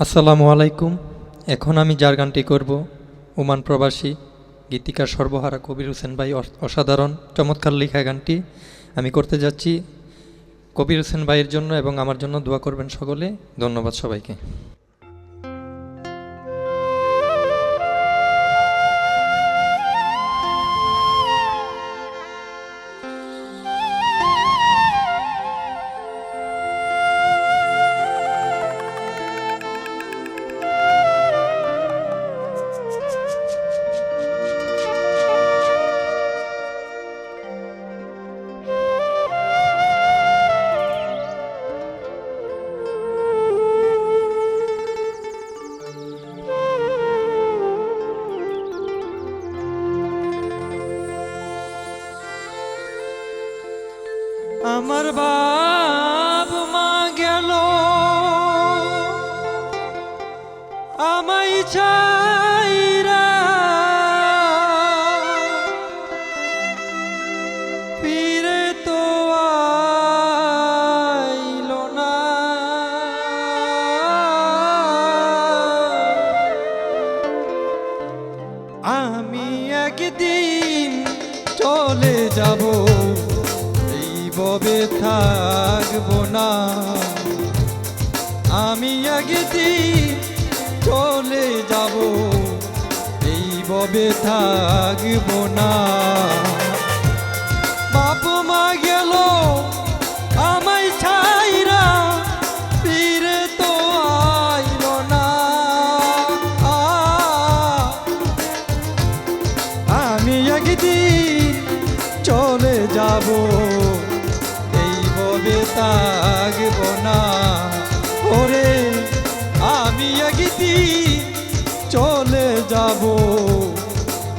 আসসালামু আলাইকুম। এখন আমি যার গানটি করব ওমান প্রবাসী গীতিকার সর্বহারা কবির হোসেন ভাই অসাধারণ চমৎকার লেখা গানটি আমি করতে যাচ্ছি কবির হোসেন ভাইয়ের জন্য এবং আমার জন্য দোয়া করবেন সকলে। ধন্যবাদ সবাইকে। আমার বাপ মা গেল আমায় চাইরা, ফিরে তো আইল না। আমি একদিন চলে যাব, ববে থাকবো না। আমি একদিন চলে যাব, এই ববে থাকবো না। বাপ মা গেল আমায় ছাইরা, ফিরে তো আইল না। আমি একদিন চলে যাব, থাকব না। ওরে আমি একদিন চলে যাব,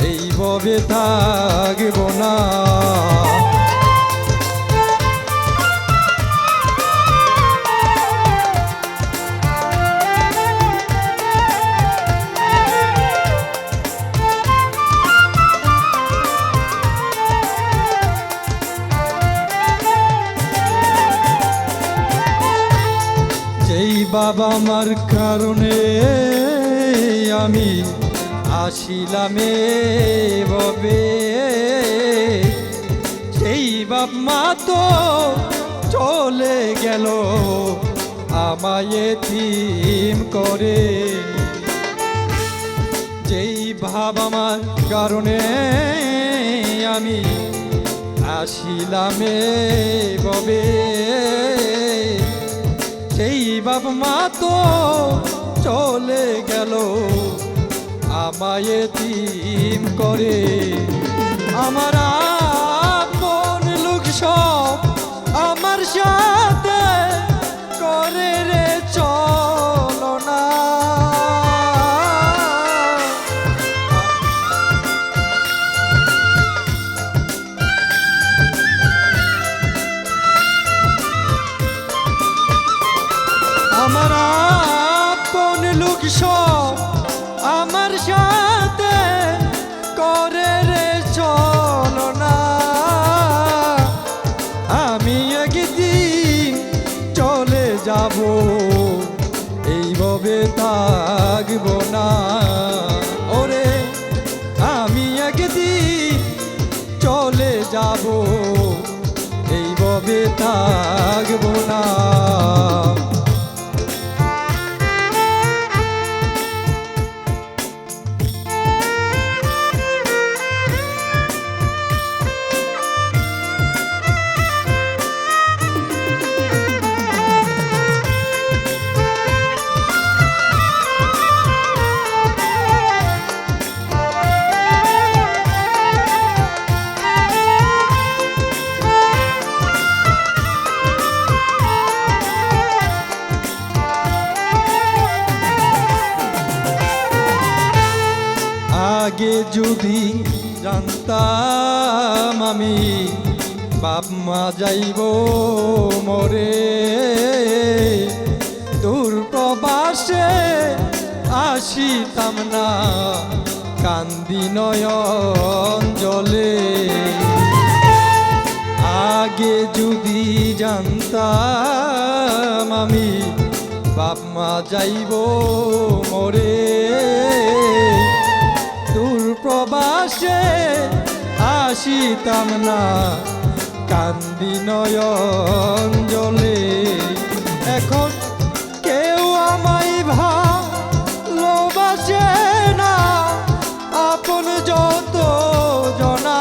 এই ভবে থাকব না। বাবা মার কারণে আমি আসিলাম এভাবে, সেই বাপ মা তো চলে গেল আমায় এতিম করে। যেই ভাব আমার কারণে আমি আসিলাম এভাবে, সেই বাপ মা তো চলে গেল আমায় এতিম করে। আমার আপন লোক সব আমার সাথে করে রে চলনা। আমার আপন লোক সব আমার সাথে করে রে চলনা। আমি একদিন চলে যাব, এইভাবে থাকব না। ওরে আমি একদিন চলে যাব, এইভাবে থাকব না। আগে যদি জানতাম আমি বাপ মা যাইব মরে, দূর প্রবাসে আসিতাম না কান্দি নয়ন জলে। আগে যদি জানতাম আমি বাপ মা যাইব মরে দূর প্রবাসে আসিতাম না কান্দি নয়ন জলে এখন কেউ আমায় ভালোবাসে না আপন যত জনা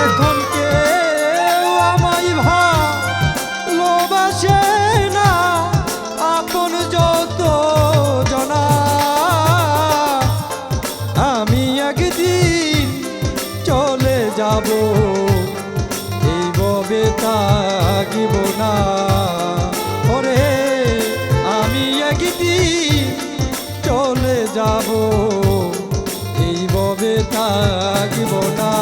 এখন কেউ আমায় ভালোবাসে না আপন যত জনা আমি একদিন চলে যাব এইভাবে থাকিব না ওরে আমি একদিন চলে যাব এইভাবে থাকিব না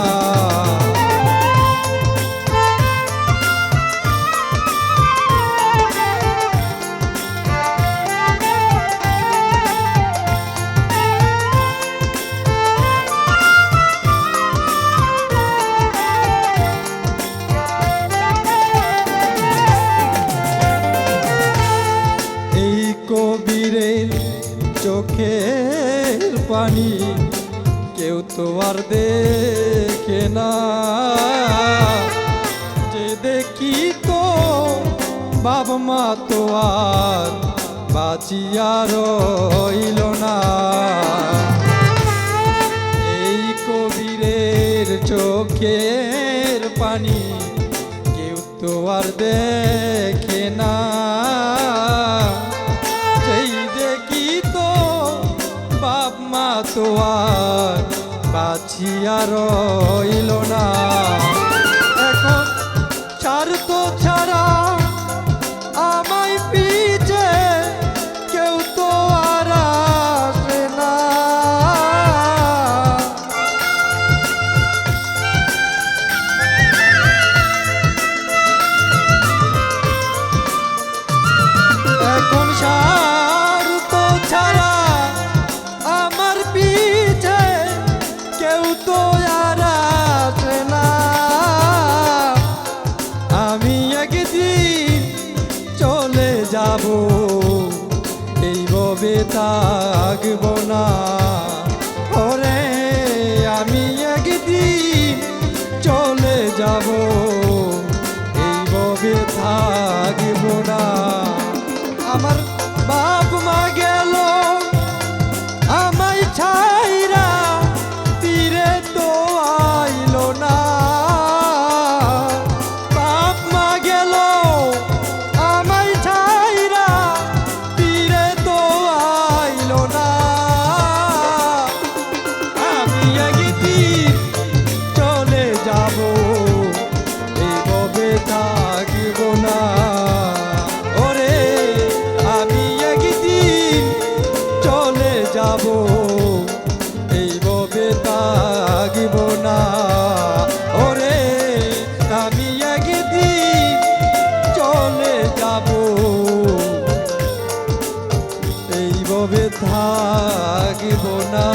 কবিরের চোখের পানি কেউ তো আর দেখে না যে দেখি তো বাবা মা তো আর বাঁচিয়া রইল না এই কবিরের চোখের পানি কেউ তো আর দেখে না তো আর বাঁচিয়া রইল না এখন চার তো ছাড়া আমায় পিছে কেউ তো আর আসে না এখন চার তো ছাড়া কেউ তো আর আসে না আমি একদিন চলে যাব এইভাবে থাকব না ওরে আমি একদিন চলে যাব এইভাবে থাকব না আমার বাপ মা গেল আমায় ছাইরা তীরে তো আইলো না বাপ মা গেল আমায় ছাইরা তীরে তো আইলো না আমি একদিন চলে যাব এইভাবে থাকিব না ওরে আমি একদিন চলে যাব এইভাবে থাকিব না ওরে আমি একদিন চলে যাব এইভাবে থাকিব না।